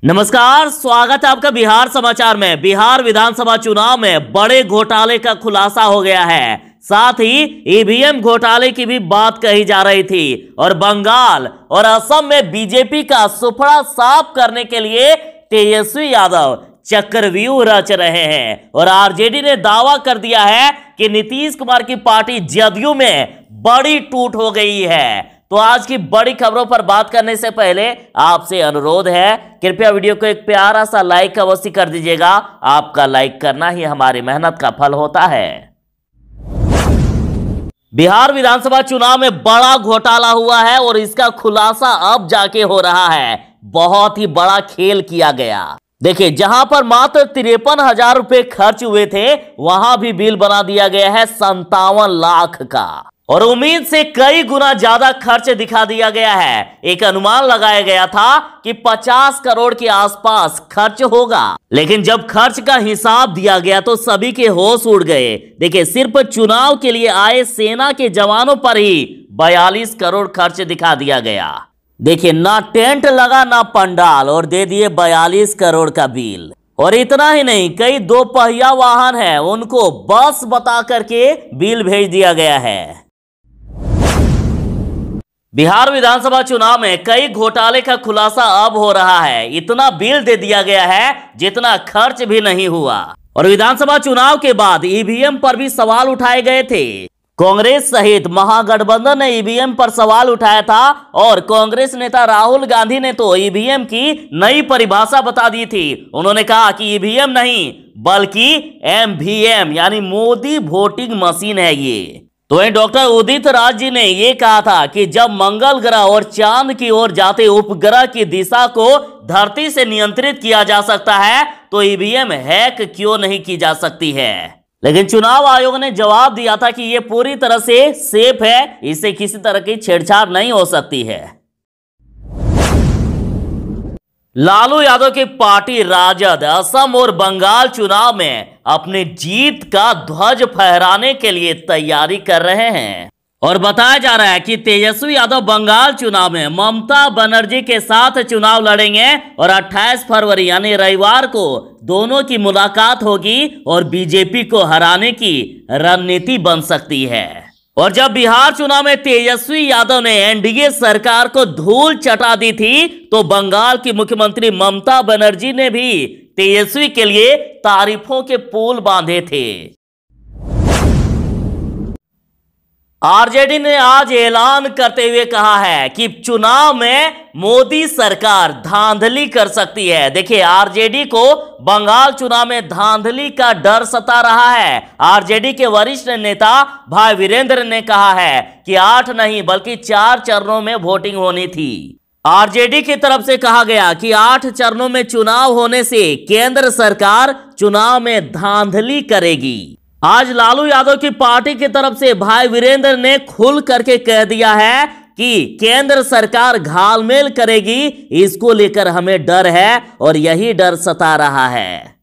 नमस्कार, स्वागत है आपका बिहार समाचार में। बिहार विधानसभा चुनाव में बड़े घोटाले का खुलासा हो गया है। साथ ही ईवीएम घोटाले की भी बात कही जा रही थी और बंगाल और असम में बीजेपी का सुपड़ा साफ करने के लिए तेजस्वी यादव चक्रव्यूह रच रहे हैं और आरजेडी ने दावा कर दिया है कि नीतीश कुमार की पार्टी जदयू में बड़ी टूट हो गई है। तो आज की बड़ी खबरों पर बात करने से पहले आपसे अनुरोध है, कृपया वीडियो को एक प्यारा सा लाइक अवश्य कर दीजिएगा। आपका लाइक करना ही हमारी मेहनत का फल होता है। बिहार विधानसभा चुनाव में बड़ा घोटाला हुआ है और इसका खुलासा अब जाके हो रहा है। बहुत ही बड़ा खेल किया गया। देखिए, जहां पर मात्र 53,000 रुपए खर्च हुए थे, वहां भी बिल बना दिया गया है 57 लाख का और उम्मीद से कई गुना ज्यादा खर्च दिखा दिया गया है। एक अनुमान लगाया गया था कि 50 करोड़ के आसपास खर्च होगा, लेकिन जब खर्च का हिसाब दिया गया तो सभी के होश उड़ गए। देखिए, सिर्फ चुनाव के लिए आए सेना के जवानों पर ही 42 करोड़ खर्च दिखा दिया गया। देखिए, ना टेंट लगा ना पंडाल और दे दिए 42 करोड़ का बिल। और इतना ही नहीं, कई 2 पहिया वाहन है, उनको बस बता करके बिल भेज दिया गया है। बिहार विधानसभा चुनाव में कई घोटाले का खुलासा अब हो रहा है। इतना बिल दे दिया गया है जितना खर्च भी नहीं हुआ। और विधानसभा चुनाव के बाद ईवीएम पर भी सवाल उठाए गए थे। कांग्रेस सहित महागठबंधन ने ईवीएम पर सवाल उठाया था और कांग्रेस नेता राहुल गांधी ने तो ईवीएम की नई परिभाषा बता दी थी। उन्होंने कहा कि ईवीएम नहीं बल्कि एमवीएम यानी मोदी वोटिंग मशीन है ये। तो वहीं डॉक्टर उदित राज जी ने यह कहा था कि जब मंगल ग्रह और चांद की ओर जाते उपग्रह की दिशा को धरती से नियंत्रित किया जा सकता है तो ईवीएम हैक क्यों नहीं की जा सकती है। लेकिन चुनाव आयोग ने जवाब दिया था कि यह पूरी तरह से सेफ है, इससे किसी तरह की छेड़छाड़ नहीं हो सकती है। लालू यादव की पार्टी राजद असम और बंगाल चुनाव में अपनी जीत का ध्वज फहराने के लिए तैयारी कर रहे हैं और बताया जा रहा है कि तेजस्वी यादव बंगाल चुनाव में ममता बनर्जी के साथ चुनाव लड़ेंगे और 28 फरवरी यानी रविवार को दोनों की मुलाकात होगी और बीजेपी को हराने की रणनीति बन सकती है। और जब बिहार चुनाव में तेजस्वी यादव ने एनडीए सरकार को धूल चटा दी थी तो बंगाल की मुख्यमंत्री ममता बनर्जी ने भी तेजस्वी के लिए तारीफों के पुल बांधे थे। आरजेडी ने आज ऐलान करते हुए कहा है कि चुनाव में मोदी सरकार धांधली कर सकती है। देखिए, आरजेडी को बंगाल चुनाव में धांधली का डर सता रहा है। आरजेडी के वरिष्ठ नेता भाई वीरेंद्र ने कहा है कि 8 नहीं बल्कि 4 चरणों में वोटिंग होनी थी। आरजेडी की तरफ से कहा गया कि 8 चरणों में चुनाव होने से केंद्र सरकार चुनाव में धांधली करेगी। आज लालू यादव की पार्टी की तरफ से भाई वीरेंद्र ने खुल करके कह दिया है कि केंद्र सरकार घालमेल करेगी, इसको लेकर हमें डर है और यही डर सता रहा है।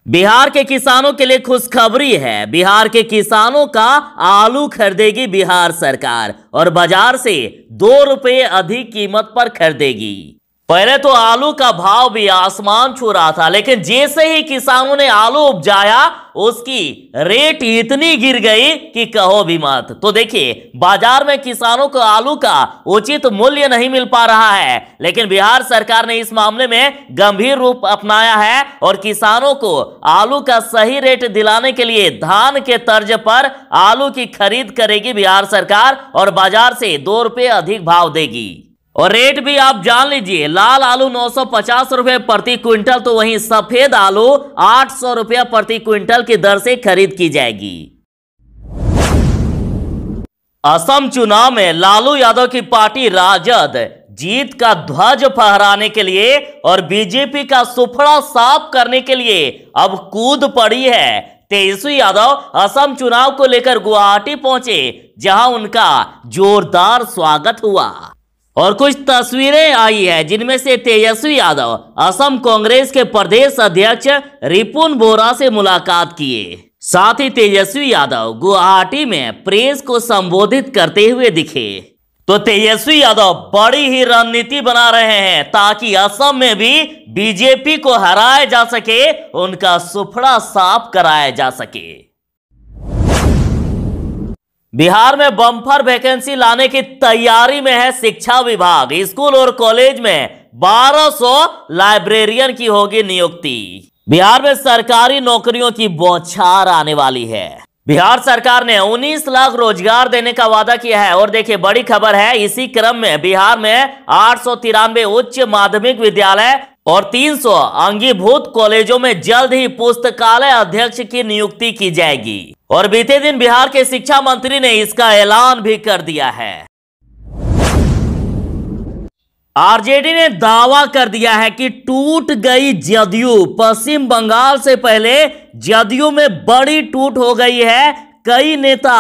बिहार के किसानों के लिए खुशखबरी है। बिहार के किसानों का आलू खरीदेगी बिहार सरकार और बाजार से 2 रुपये अधिक कीमत पर खरीदेगी। पहले तो आलू का भाव भी आसमान छू रहा था, लेकिन जैसे ही किसानों ने आलू उपजाया उसकी रेट इतनी गिर गई कि कहो भी मत। तो देखिए, बाजार में किसानों को आलू का उचित मूल्य नहीं मिल पा रहा है, लेकिन बिहार सरकार ने इस मामले में गंभीर रूप अपनाया है और किसानों को आलू का सही रेट दिलाने के लिए धान के तर्ज पर आलू की खरीद करेगी बिहार सरकार और बाजार से 2 रुपये अधिक भाव देगी। और रेट भी आप जान लीजिए, लाल आलू 950 रुपए प्रति क्विंटल तो वहीं सफेद आलू 800 रुपया प्रति क्विंटल की दर से खरीद की जाएगी। असम चुनाव में लालू यादव की पार्टी राजद जीत का ध्वज फहराने के लिए और बीजेपी का सुफड़ा साफ करने के लिए अब कूद पड़ी है। तेजस्वी यादव असम चुनाव को लेकर गुवाहाटी पहुंचे, जहां उनका जोरदार स्वागत हुआ और कुछ तस्वीरें आई है जिनमें से तेजस्वी यादव असम कांग्रेस के प्रदेश अध्यक्ष रिपुन बोरा से मुलाकात किए। साथ ही तेजस्वी यादव गुवाहाटी में प्रेस को संबोधित करते हुए दिखे। तो तेजस्वी यादव बड़ी ही रणनीति बना रहे हैं ताकि असम में भी बीजेपी को हराया जा सके, उनका सुफड़ा साफ कराया जा सके। बिहार में बम्पर वैकेंसी लाने की तैयारी में है शिक्षा विभाग। स्कूल और कॉलेज में 1200 लाइब्रेरियन की होगी नियुक्ति। बिहार में सरकारी नौकरियों की बौछार आने वाली है। बिहार सरकार ने 19 लाख रोजगार देने का वादा किया है। और देखिए बड़ी खबर है, इसी क्रम में बिहार में 893 उच्च माध्यमिक विद्यालय और 300 अंगीभूत कॉलेजों में जल्द ही पुस्तकालय अध्यक्ष की नियुक्ति की जाएगी। और बीते दिन बिहार के शिक्षा मंत्री ने इसका ऐलान भी कर दिया है। आरजेडी ने दावा कर दिया है कि टूट गई जदयू। पश्चिम बंगाल से पहले जदयू में बड़ी टूट हो गई है। कई नेता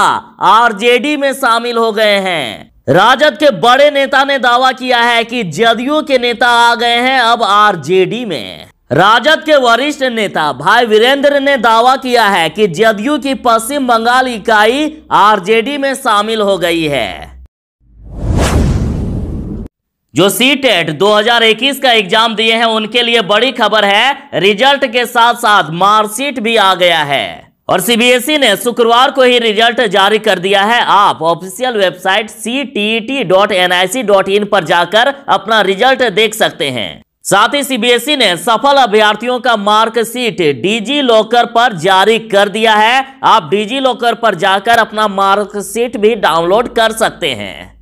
आरजेडी में शामिल हो गए हैं। राजद के बड़े नेता ने दावा किया है कि जदयू के नेता आ गए हैं अब आरजेडी में। राजद के वरिष्ठ नेता भाई वीरेंद्र ने दावा किया है कि जदयू की पश्चिम बंगाल इकाई आरजेडी में शामिल हो गई है। जो सीटेट 2021 का एग्जाम दिए हैं उनके लिए बड़ी खबर है, रिजल्ट के साथ साथ मार्कशीट भी आ गया है। और सीबीएसई ने शुक्रवार को ही रिजल्ट जारी कर दिया है। आप ऑफिशियल वेबसाइट ctet.nic.in पर जाकर अपना रिजल्ट देख सकते हैं। साथ ही सीबीएसई ने सफल अभ्यर्थियों का मार्कशीट डिजी लॉकर पर जारी कर दिया है। आप डिजी लॉकर पर जाकर अपना मार्कशीट भी डाउनलोड कर सकते हैं।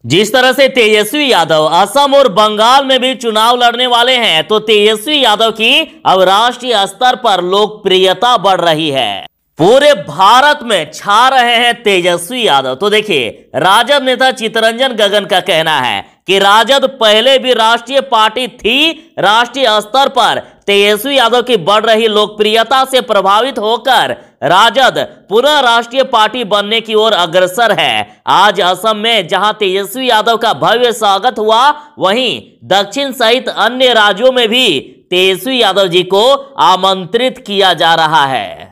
जिस तरह से तेजस्वी यादव असम और बंगाल में भी चुनाव लड़ने वाले हैं, तो तेजस्वी यादव की अब राष्ट्रीय स्तर पर लोकप्रियता बढ़ रही है। पूरे भारत में छा रहे हैं तेजस्वी यादव। तो देखिए राजद नेता चित्तरंजन गगन का कहना है कि राजद पहले भी राष्ट्रीय पार्टी थी। राष्ट्रीय स्तर पर तेजस्वी यादव की बढ़ रही लोकप्रियता से प्रभावित होकर राजद पुनः राष्ट्रीय पार्टी बनने की ओर अग्रसर है। आज असम में जहां तेजस्वी यादव का भव्य स्वागत हुआ, वहीं दक्षिण सहित अन्य राज्यों में भी तेजस्वी यादव जी को आमंत्रित किया जा रहा है।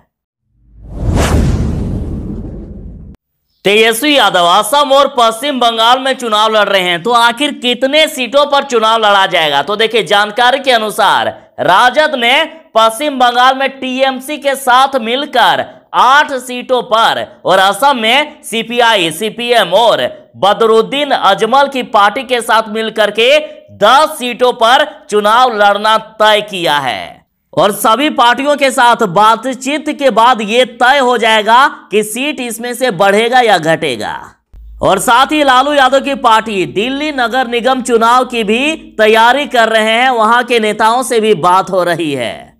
तेजस्वी यादव असम और पश्चिम बंगाल में चुनाव लड़ रहे हैं, तो आखिर कितने सीटों पर चुनाव लड़ा जाएगा? तो देखिए जानकारी के अनुसार राजद ने पश्चिम बंगाल में टीएमसी के साथ मिलकर 8 सीटों पर और असम में सीपीआई, सीपीएम और बदरुद्दीन अजमल की पार्टी के साथ मिलकर के 10 सीटों पर चुनाव लड़ना तय किया है। और सभी पार्टियों के साथ बातचीत के बाद यह तय हो जाएगा कि सीट इसमें से बढ़ेगा या घटेगा। और साथ ही लालू यादव की पार्टी दिल्ली नगर निगम चुनाव की भी तैयारी कर रहे हैं। वहां के नेताओं से भी बात हो रही है।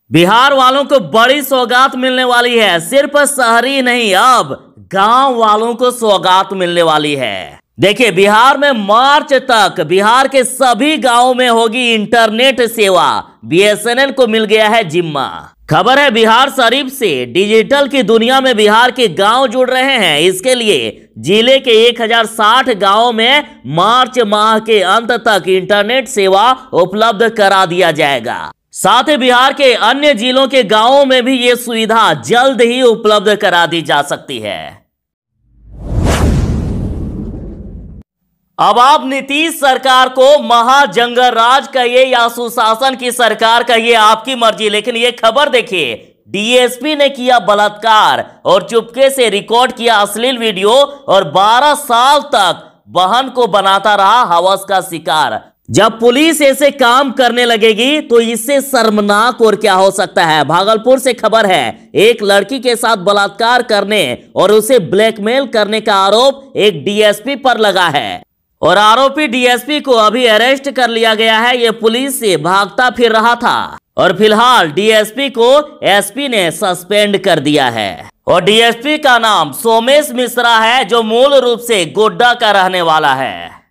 बिहार वालों को बड़ी सौगात मिलने वाली है। सिर्फ शहरी नहीं, अब गांव वालों को सौगात मिलने वाली है। देखिए बिहार में मार्च तक बिहार के सभी गांवों में होगी इंटरनेट सेवा। बीएसएनएल को मिल गया है जिम्मा। खबर है बिहार शरीफ से। डिजिटल की दुनिया में बिहार के गांव जुड़ रहे हैं। इसके लिए जिले के 1060 गांवों में मार्च माह के अंत तक इंटरनेट सेवा उपलब्ध करा दिया जाएगा। साथ ही बिहार के अन्य जिलों के गांवों में भी ये सुविधा जल्द ही उपलब्ध करा दी जा सकती है। अब आप नीतीश सरकार को महाजंगल राज कहिए या सुशासन की सरकार कहिए, आपकी मर्जी। लेकिन ये खबर देखिए, डीएसपी ने किया बलात्कार और चुपके से रिकॉर्ड किया अश्लील वीडियो और 12 साल तक बहन को बनाता रहा हवस का शिकार। जब पुलिस ऐसे काम करने लगेगी तो इससे शर्मनाक और क्या हो सकता है। भागलपुर से खबर है, एक लड़की के साथ बलात्कार करने और उसे ब्लैकमेल करने का आरोप एक डीएसपी पर लगा है और आरोपी डीएसपी को अभी अरेस्ट कर लिया गया है। ये पुलिस से भागता फिर रहा था और फिलहाल डीएसपी को एसपी ने सस्पेंड कर दिया है। और डीएसपी का नाम सोमेश मिश्रा है, जो मूल रूप से गोड्डा का रहने वाला है।